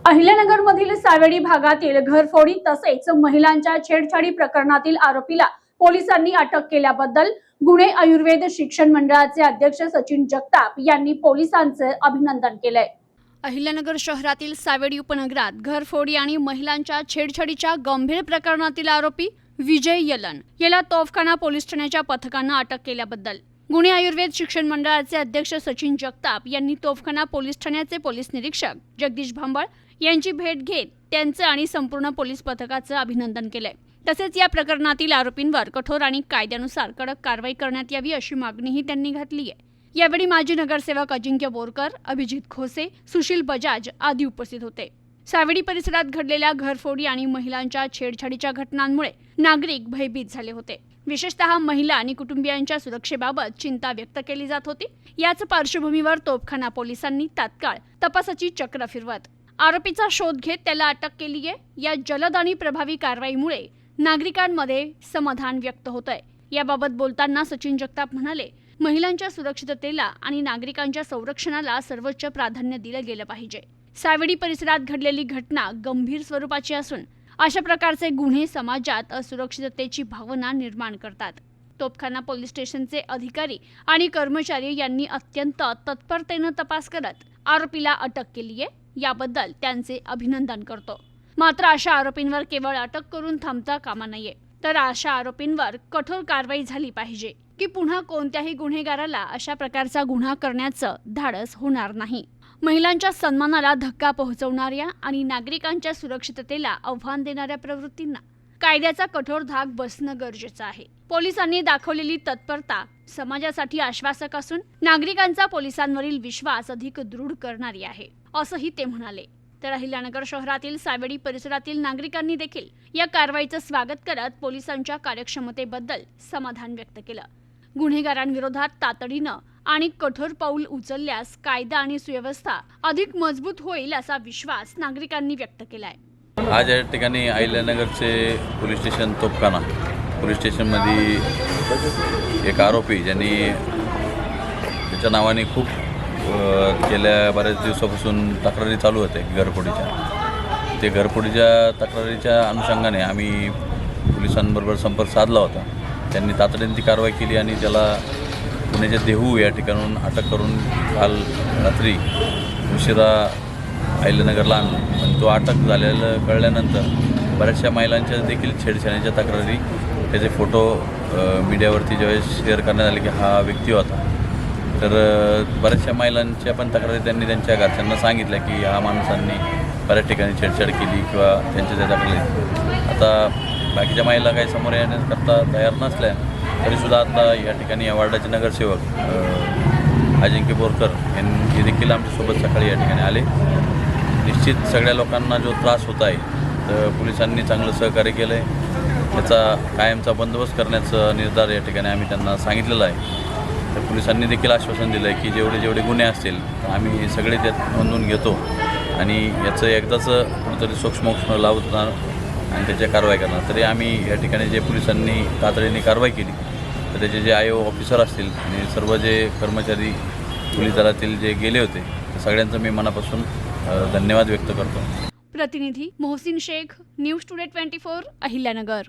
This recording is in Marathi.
अहिल्यानगरमधील सावेडी भागातील घरफोडी तसेच महिलांच्या छेडछाडी प्रकरणातील आरोपीला पोलिसांनी अटक केल्याबद्दल गुन्हे आयुर्वेद शिक्षण मंडळाचे अध्यक्ष सचिन जगताप यांनी पोलिसांचे अभिनंदन केले। अहिल्यानगर शहरातील सावेडी उपनगरात घरफोडी आणि महिलांच्या छेडछाडीच्या गंभीर प्रकरणातील आरोपी विजय यलन याला तोफखाना पोलीस ठाण्याच्या पथकाने अटक केल्याबद्दल गुन्हे आयुर्वेद शिक्षण मंडळाचे अध्यक्ष सचिन जगताप यांनी तोफखाना पोलीस ठाण्याचे पोलीस निरीक्षक जगदीश भांबळ यांची भेट घेत त्यांचे आणि संपूर्ण पोलीस पथकाचे अभिनंदन केले। तसेच या प्रकरणातील आरोपींवर कठोर आणि कायद्यानुसार कडक कारवाई करण्यात यावी अशी मागणीही त्यांनी घातली आहे। यावेळी माजी नगरसेवक अजिंक्य बोरकर, अभिजित खोसे, सुशील बजाज आदी उपस्थित होते। सावेडी परिसरात घडलेल्या घरफोडी आणि महिलांच्या छेडछाडीच्या घटनांमुळे नागरिक भयभीत झाले होते। विशेषतः महिला आणि कुटुंबियांच्या सुरक्षेबाबत चिंता व्यक्त केली जात होती। याच पार्श्वभूमीवर तोफखाना पोलिसांनी तात्काळ तपासाची चक्र फिरवत आरोपीचा शोध घेत त्याला अटक केली आहे। या जलद आणि प्रभावी कारवाईमुळे नागरिकांमध्ये समाधान व्यक्त होत आहे। याबाबत बोलताना सचिन जगताप म्हणाले, महिलांच्या सुरक्षिततेला आणि नागरिकांच्या संरक्षणाला सर्वोच्च प्राधान्य दिले गेले पाहिजे। सावेडी परिसरात घडलेली घटना गंभीर स्वरूपाची असून अशा प्रकारचे गुन्हे समाजात असुरक्षिततेची भावना निर्माण करतात। तोफखाना पोलीस स्टेशनचे अधिकारी आणि कर्मचारी यांनी अत्यंत तत्परतेने तपास करत आरोपीला अटक केली आहे। याबद्दल त्यांचे अभिनंदन करतो। मात्र अशा आरोपींवर केवळ अटक करून थांबता कामा नये, तर अशा आरोपींवर कठोर कारवाई झाली पाहिजे की पुन्हा कोणत्याही गुन्हेगाराला अशा प्रकारचा गुन्हा करण्याचं धाडस होणार नाही। महिलांच्या सन्मानाला धक्का पोहोचवणाऱ्या आणि नागरिकांच्या सुरक्षिततेला आव्हान देणाऱ्या प्रवृत्तींना कायद्याचा कठोर धाक बसणं गरजेचं आहे। पोलिसांनी दाखवलेली तत्परता समाजासाठी आश्वासक असून नागरिकांचा पोलिसांवरील विश्वास अधिक दृढ करणारी आहे, असंही ते म्हणाले। तर अहिल्यानगर शहरातील सावेडी परिसरातील नागरिकांनी देखील या कारवाईचं स्वागत करत पोलिसांच्या कार्यक्षमतेबद्दल समाधान व्यक्त केलं। गुन्हेगारांविरोधात तातडीनं आणि कठोर पाऊल उचलल्यास कायदा आणि सुव्यवस्था अधिक मजबूत होईल असा विश्वास नागरिकांनी व्यक्त केलाय। आज या ठिकाणी अहिल्यानगरचे पोलीस स्टेशन तोफखाना पोलीस स्टेशनमध्ये एक आरोपी ज्यांनी त्याच्या नावाने खूप गेल्या बऱ्याच दिवसापासून तक्रारी चालू होते घरफोडीच्या तक्रारीच्या अनुषंगाने आम्ही पोलिसांबरोबर संपर्क साधला होता। त्यांनी तातडीने ती कारवाई केली आणि त्याला पुण्याच्या देहू या ठिकाणून अटक करून काल रात्री उशिरा अहिल्यानगरला आणलं। पण तो अटक झालेलं कळल्यानंतर बऱ्याचशा महिलांच्या देखील छेडछाडीच्या तक्रारी त्याचे फोटो मीडियावरती ज्यावेळेस शेअर करण्यात आले की हा व्यक्ती होता, तर बऱ्याचशा महिलांच्या पण तक्रारी त्यांनी त्यांच्या घरच्यांना सांगितल्या की ह्या माणसांनी बऱ्याच ठिकाणी छेडछाड केली किंवा त्यांच्या त्या तक्रारी। आता बाकीच्या महिला काही समोर येण्याकरता तयार नसल्या तरीसुद्धा आता या ठिकाणी या वार्डाचे नगरसेवक अजिंक्य बोरकर यांनी देखील आमच्यासोबत सकाळी या ठिकाणी आले। निश्चित सगळ्या लोकांना जो त्रास होत आहे तर पोलिसांनी चांगलं सहकार्य केलं आहे। त्याचा कायमचा बंदोबस्त करण्याचा निर्धार या ठिकाणी आम्ही त्यांना सांगितलेला आहे। तर पोलिसांनी देखील आश्वासन दिलं आहे की जेवढे गुन्हे असतील आम्ही सगळे त्यात नोंदवून घेतो आणि याचं एकदाच कुठंतरी सूक्ष्म लावणार आणि त्याच्या कारवाई करणार। तरी आम्ही या ठिकाणी जे पोलिसांनी तातडीने कारवाई केली तर त्याचे जे IO ऑफिसर असतील आणि सर्व जे कर्मचारी पोलीस दलातील जे गेले होते तर सगळ्यांचं मी मनापासून धन्यवाद व्यक्त करतो। प्रतिनिधी मोहसिन शेख, न्यूज टुडे 24, अहिल्यानगर।